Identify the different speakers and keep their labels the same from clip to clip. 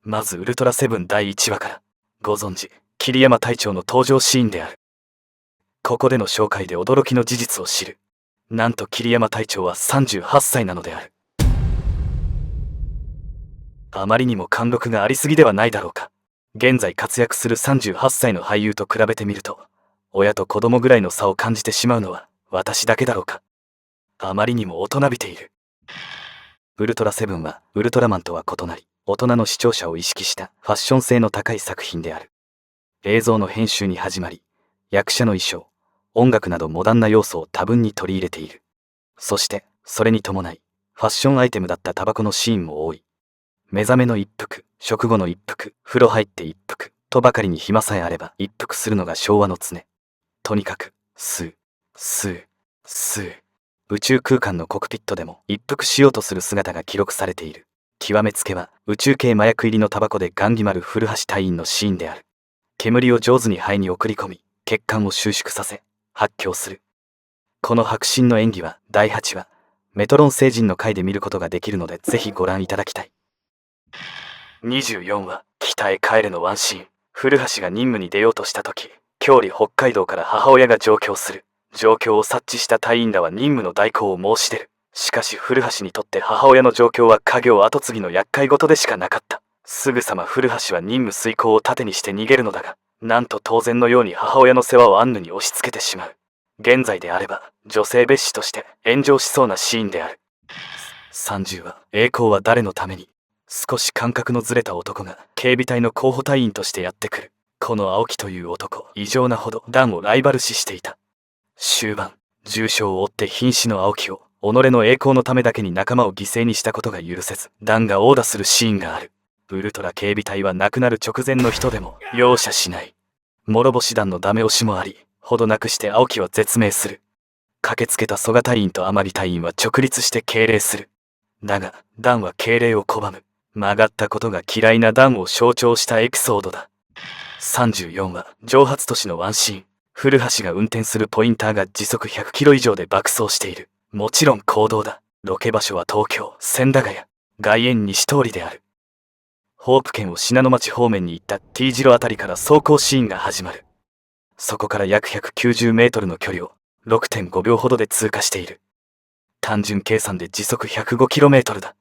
Speaker 1: まずウルトラセブン第1話から、ご存知、桐山隊長の登場シーンである。ここでの紹介で驚きの事実を知る。なんと桐山隊長は38歳なのである。あまりにも貫禄がありすぎではないだろうか。現在活躍する38歳の俳優と比べてみると、親と子供ぐらいの差を感じてしまうのは私だけだろうか。あまりにも大人びている。ウルトラセブンはウルトラマンとは異なり、大人の視聴者を意識したファッション性の高い作品である。映像の編集に始まり、役者の衣装、音楽などモダンな要素を多分に取り入れている。そしてそれに伴い、ファッションアイテムだったタバコのシーンも多い。目覚めの一服、食後の一服、風呂入って一服とばかりに暇さえあれば一服するのが昭和の常。とにかく吸う。宇宙空間のコクピットでも一服しようとする姿が記録されている。極めつけは宇宙系麻薬入りのタバコでガン決まる古橋隊員のシーンである。煙を上手に肺に送り込み、血管を収縮させ発狂する。この迫真の演技は第8話メトロン星人の回で見ることができるので、ぜひご覧いただきたい。24話北へ帰れのワンシーン。古橋が任務に出ようとした時、郷里北海道から母親が上京する。状況を察知した隊員らは任務の代行を申し出る。しかし古橋にとって母親の状況は家業跡継ぎの厄介事でしかなかった。すぐさま古橋は任務遂行を盾にして逃げるのだが、なんと当然のように母親の世話をアンヌに押し付けてしまう。現在であれば女性蔑視として炎上しそうなシーンである。30話栄光は誰のために。少し感覚のずれた男が警備隊の候補隊員としてやってくる。この青木という男、異常なほどダンをライバル視していた。終盤、重傷を負って瀕死の青木を己の栄光のためだけに仲間を犠牲にしたことが許せず、ダンが殴打するシーンがある。ウルトラ警備隊は亡くなる直前の人でも容赦しない。諸星団のダメ押しもあり、ほどなくして青木は絶命する。駆けつけた蘇我隊員と甘利隊員は直立して敬礼する。だがダンは敬礼を拒む。曲がったことが嫌いなダンを象徴したエピソードだ。34話蒸発都市のワンシーン。古橋が運転するポインターが時速100キロ以上で爆走している。もちろん公道だ。ロケ場所は東京千駄ヶ谷外苑西通りである。ホープ県を信濃町方面に行った T 字路あたりから走行シーンが始まる。そこから約190メートルの距離を 6.5 秒ほどで通過している。単純計算で時速 105km だ。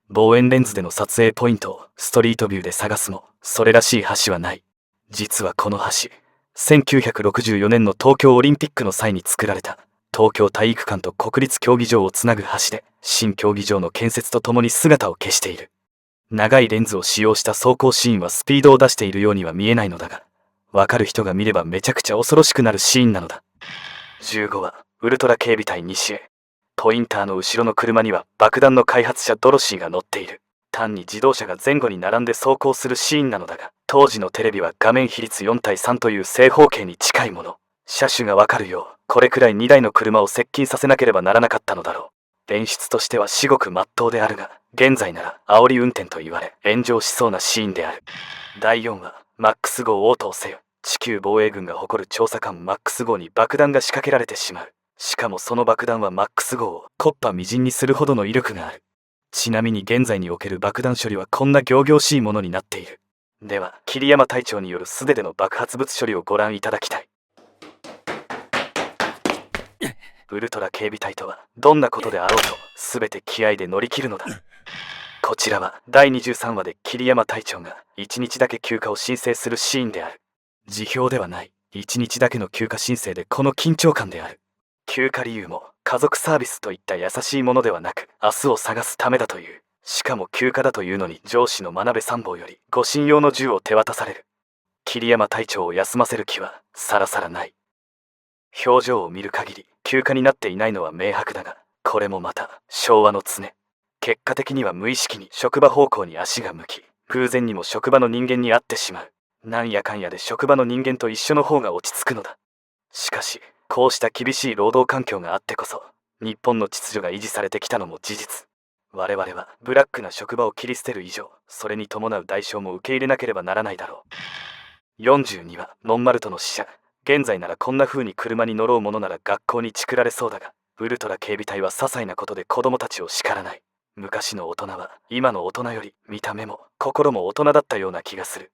Speaker 1: 望遠レンズでの撮影ポイントをストリートビューで探すもそれらしい橋はない。実はこの橋、1964年の東京オリンピックの際に作られた東京体育館と国立競技場をつなぐ橋で、新競技場の建設とともに姿を消している。長いレンズを使用した走行シーンはスピードを出しているようには見えないのだが、わかる人が見ればめちゃくちゃ恐ろしくなるシーンなのだ。15話ウルトラ警備隊西へ。ポインターの後ろの車には爆弾の開発者ドロシーが乗っている。単に自動車が前後に並んで走行するシーンなのだが、当時のテレビは画面比率4対3という正方形に近いもの。車種がわかるようこれくらい2台の車を接近させなければならなかったのだろう。演出としては至極真っ当であるが、現在なら煽り運転と言われ炎上しそうなシーンである。第4話マックス号応答せよ。地球防衛軍が誇る調査艦マックス号に爆弾が仕掛けられてしまう。しかもその爆弾はマックス号を木っ端みじんにするほどの威力がある。ちなみに現在における爆弾処理はこんな仰々しいものになっている。では桐山隊長による素手での爆発物処理をご覧いただきたい。ウルトラ警備隊とはどんなことであろうと全て気合で乗り切るのだ。こちらは第23話で桐山隊長が1日だけ休暇を申請するシーンである。辞表ではない、1日だけの休暇申請でこの緊張感である。休暇理由も家族サービスといった優しいものではなく、明日を探すためだという。しかも休暇だというのに上司の真鍋参謀より護身用の銃を手渡される。桐山隊長を休ませる気はさらさらない。表情を見る限り休暇になっていないのは明白だが、これもまた昭和の常。結果的には無意識に職場方向に足が向き、偶然にも職場の人間に会ってしまう。なんやかんやで職場の人間と一緒の方が落ち着くのだ。しかしこうした厳しい労働環境があってこそ日本の秩序が維持されてきたのも事実。我々はブラックな職場を切り捨てる以上、それに伴う代償も受け入れなければならないだろう。42話ノンマルトの死者。現在ならこんな風に車に乗ろうものなら学校にチクられそうだが、ウルトラ警備隊は些細なことで子供たちを叱らない。昔の大人は今の大人より見た目も心も大人だったような気がする。